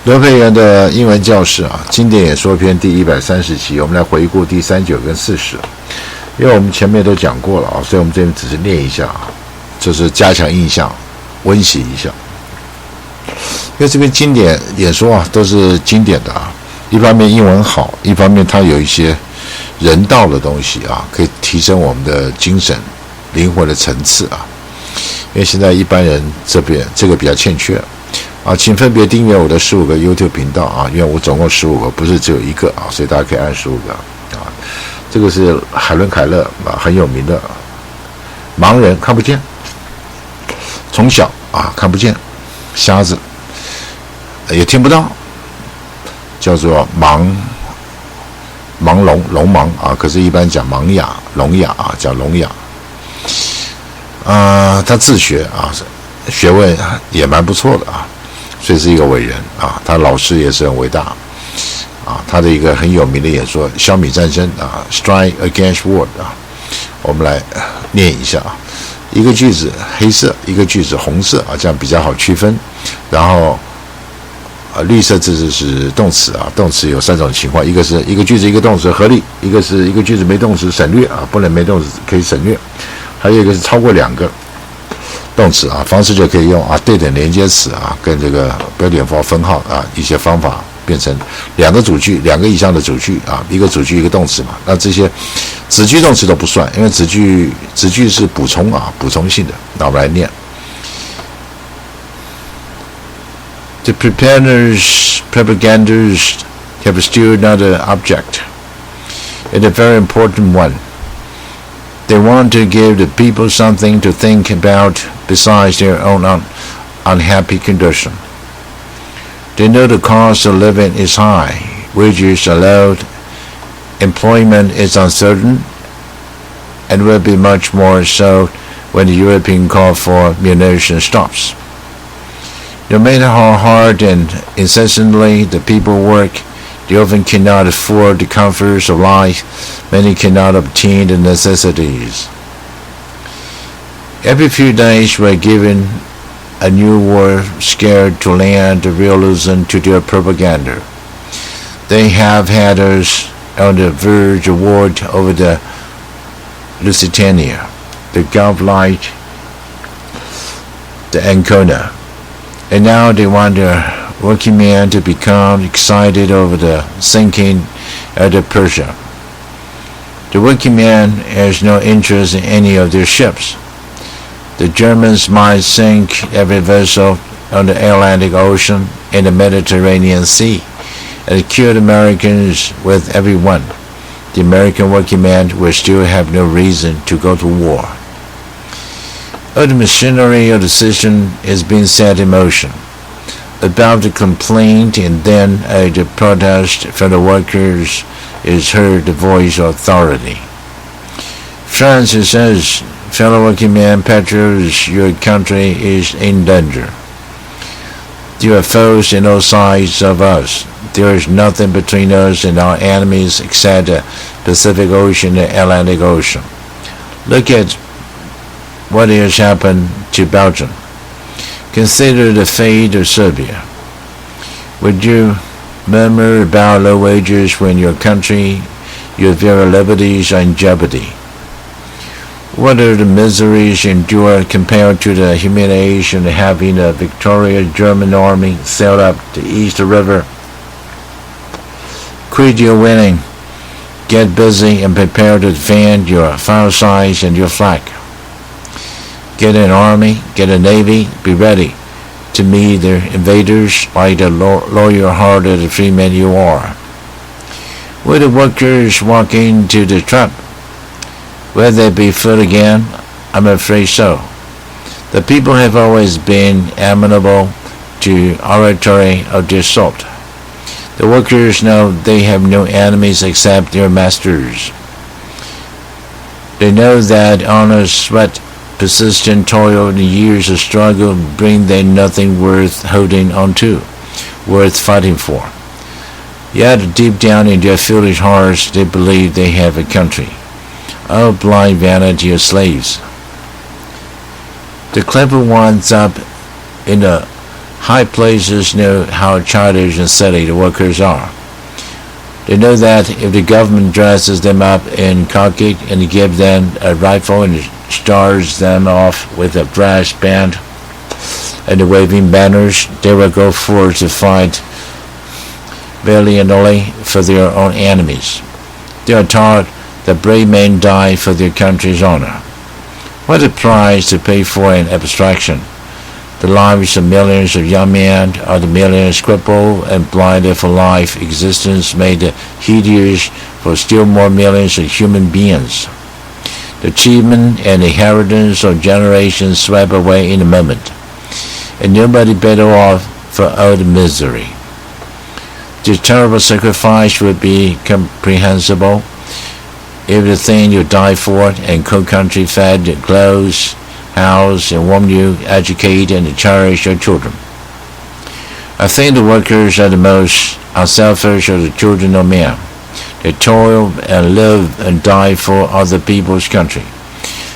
刘培元的英文教室经典演说篇第130集，我们来回顾第39跟40。因为我们前面都讲过了所以我们这边只是念一下就是加强印象，温习一下。因为这边经典演说都是经典的一方面英文好，一方面它有一些人道的东西可以提升我们的精神灵魂的层次因为现在一般人这个比较欠缺请分别订阅我的15个 YouTube 频道因为我总共15个，不是只有一个所以大家可以按15个这个是海伦凯勒很有名的盲人，看不见，从小看不见，瞎子也听不到，叫做盲聋盲可是一般讲盲哑聋哑讲聋哑他自学学问也蛮不错的所以是一个伟人他老师也是很伟大他的一个很有名的演说消弭战争Strike Against War 我们来念一下一个句子黑色，一个句子红色这样比较好区分。然后绿色字是动词动词有3种情况，一个是一个句子一个动词合理，一个是一个句子没动词省略不能没动词可以省略，还有一个是超过2个动词方式就可以用对等连接词跟这个标点符号分号一些方法变成2个主句，2个以上的主句一个主句一个动词嘛。那这些子句动词都不算，因为子句是补充补充性的。那我们来念。The propagandists have still another object, and a very important one. They want to give the people something to think about besides their own unhappy condition. They know the cost of living is high, wages are low, employment is uncertain, and will be much more so when the European call for munition stops. No matter how hard and incessantly the people work, they often cannot afford the comforts of life. Many cannot obtain the necessities. Every few days we're given a new war scared to land the realism to their propaganda. They have had us on the verge of war over the Lusitania, the Gulf Light, the Ancona. And now they want the working man to become excited over the sinking of the Persia. The working man has no interest in any of their ships. The Germans might sink every vessel on the Atlantic Ocean and the Mediterranean Sea and kill the Americans with every one. The American working man will still have no reason to go to war. All the machinery of the system is being set in motion. About the complaint and then the protest from the workers is heard the voice of authority. France says, fellow working men, patriots, your country is in danger. You are foes in all sides of us. There is nothing between us and our enemies except the Pacific Ocean and Atlantic Ocean. Look at what has happened to Belgium. Consider the fate of Serbia. Would you murmur about low wages when your country, your very liberties are in jeopardy? What are the miseries endured compared to the humiliation of having a victorious German army sail up the East River? Quit your winning. Get busy and prepare to defend your firesides and your flag. Get an army, get a navy, be ready to meet the invaders like the loyal-hearted freemen you are. Will the workers walk into the trap? Will they be fooled again? I'm afraid so. The people have always been amenable to oratory of this sort. The workers know they have no enemies except their masters. They know that honest sweat, persistent toil, and years of struggle bring them nothing worth holding on to, worth fighting for. Yet deep down in their foolish hearts they believe they have a country. Oh, blind vanity of slaves! The clever ones up in the High places know how childish and silly the workers are. They know that if the government dresses them up in khaki and gives them a rifle and starts them off with a brass band and the waving banners, they will go forth to fight valiantly for their own enemies. They are taught that brave men die for their country's honor. What a price to pay for an abstraction! The lives of millions of young men are the millions crippled and blinded for life existence made hideous for still more millions of human beings. The achievement and inheritance of generations swept away in a moment, and nobody better off for all the misery. This terrible sacrifice would be comprehensible if the thing you die for and cook country fed, clothes, house, and warm you, educate, and cherish your children. I think the workers are the most unselfish of the children of men. They toil and live and die for other people's country,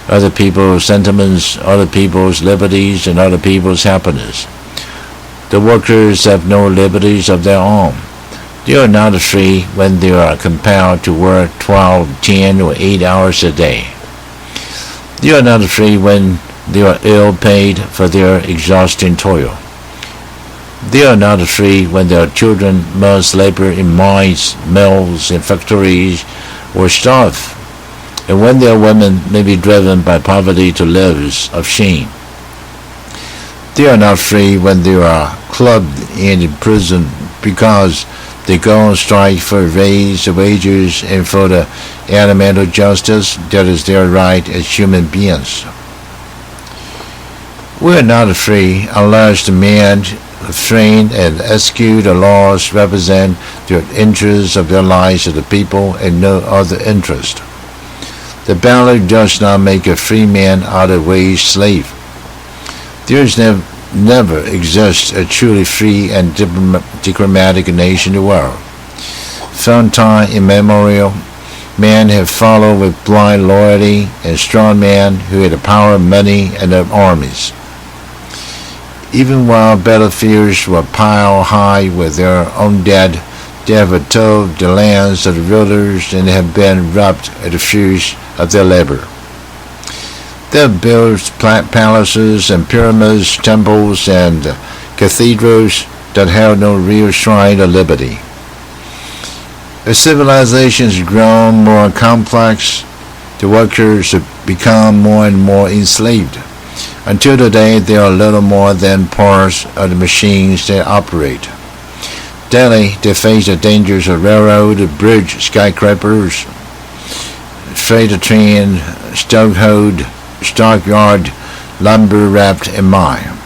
other people's sentiments, other people's liberties, and other people's happiness. The workers have no liberties of their own. They are not free when they are compelled to work 12, 10, or 8 hours a day. They are not free when they are ill paid for their exhausting toil. They are not free when their children must labor in mines, mills, and factories, or starve, and when their women may be driven by poverty to lives of shame. They are not free when they are clubbed and imprisoned because they go on strike for a raise of wages and for the elemental justice that is their right as human beings. We are not free unless the men who frame and execute the laws represent the interests of their lives of the people and no other interest. The ballot does not make a free man out of a wage slave. There is never exists a truly free and democratic nation in the world. From time immemorial, men have followed with blind loyalty and strong men who had the power of money and of armies. Even while battlefields were piled high with their own dead, they have tilled the lands of the rulers and have been robbed of the fruits of their labor. They have built palaces and pyramids, temples, and cathedrals that held no real shrine of liberty. As civilization has grown more complex, the workers have become more and more enslaved. Until today, they are little more than parts of the machines they operate. Daily, they face the dangers of railroad, bridge, skyscrapers, freighter train, stokehold, stockyard, lumber wrapped in mine.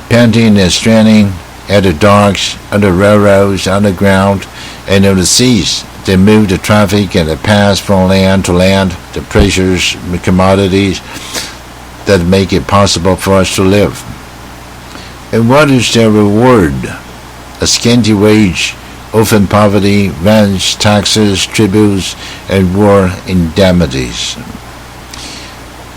Panting and straining at the docks, on the railroads, underground, and on the seas, they move the traffic and they pass from land to land the precious commodities that make it possible for us to live. And what is their reward? A scanty wage, often poverty, rents, taxes, tributes, and war indemnities.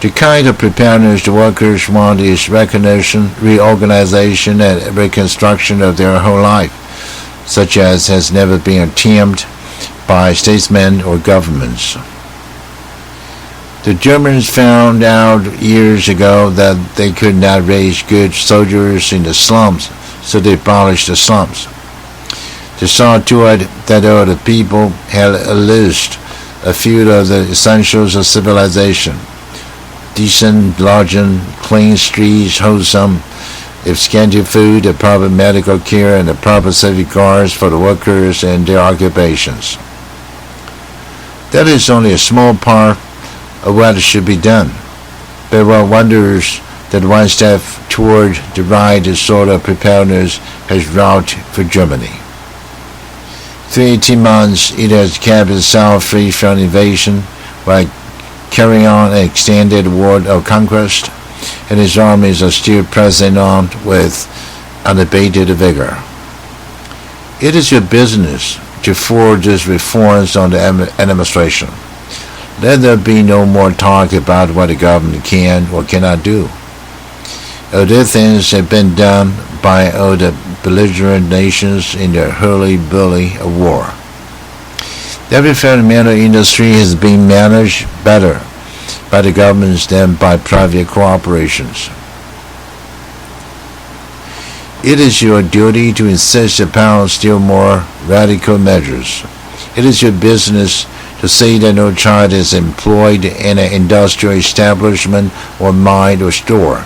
The kind of preparedness the workers want is recognition, reorganization, and reconstruction of their whole life, such as has never been attempted by statesmen or governments. The Germans found out years ago that they could not raise good soldiers in the slums, so they abolished the slums. They saw to it that all the people had at least a few of the essentials of civilization: decent lodging, clean streets, wholesome, if scanty food, the proper medical care, and the proper safeguards for the workers and their occupations. That is only a small part of what should be done, but one wonders that one step toward the right sort of preparedness has wrought for Germany. For 18 months, it has kept itself free from invasion while carrying on an extended war of conquest, and its armies are still pressing on with unabated vigor. It is your business to forge these reforms on the administration. Let there be no more talk about what the government can or cannot do. Other things have been done by all the belligerent nations in the hurly-burly of war. Every fundamental industry has been managed better by the governments than by private corporations. It is your duty to insist upon still more radical measures. It is your business to say that no child is employed in an industrial establishment or mine or store,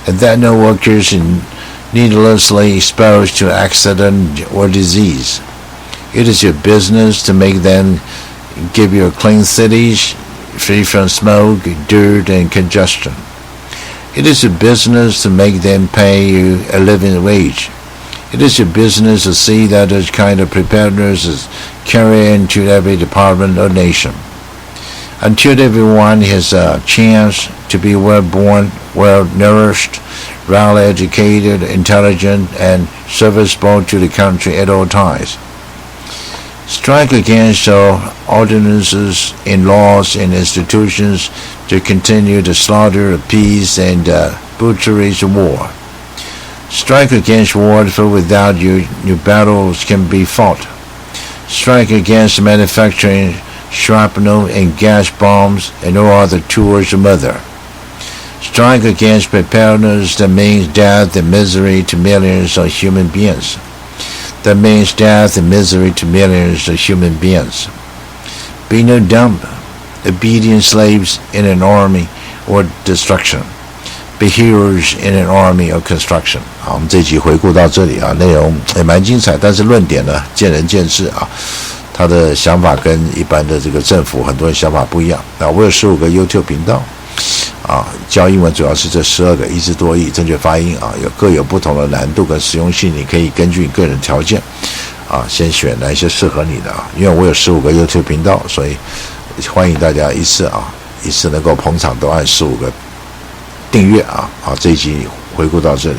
and that no workers are needlessly exposed to accident or disease. It is your business to make them give you clean cities, free from smoke, dirt, and congestion. It is your business to make them pay you a living wage. It is your business to see that this kind of preparedness is carried into every department or nation, until everyone has a chance to be well-born, well-nourished, well-educated, intelligent, and serviceable to the country at all times. Strike against all ordinances in laws and institutions to continue the slaughter of peace and butcheries of war. Strike against war, for without you, new battles can be fought. Strike against manufacturing shrapnel and gas bombs and all other tools of murder. Strike against preparedness that means death and misery to millions of human beings. That means death and misery to millions of human beings. Be no dumb, obedient slaves in an army or destruction. Be heroes in an army of construction. 好，我们这一集回顾到这里啊，内容也蛮精彩，但是论点呢见仁见智啊，他的想法跟一般的这个政府很多人想法不一样。那我有15个 YouTube 频道啊，教英文主要是这12个，一字多义，正确发音啊，各有不同的难度跟实用性，你可以根据你个人条件啊，先选哪一些适合你的啊。因为我有15个 YouTube 频道，所以欢迎大家一次能够捧场都按15个订阅啊。好，这一集回顾到这里。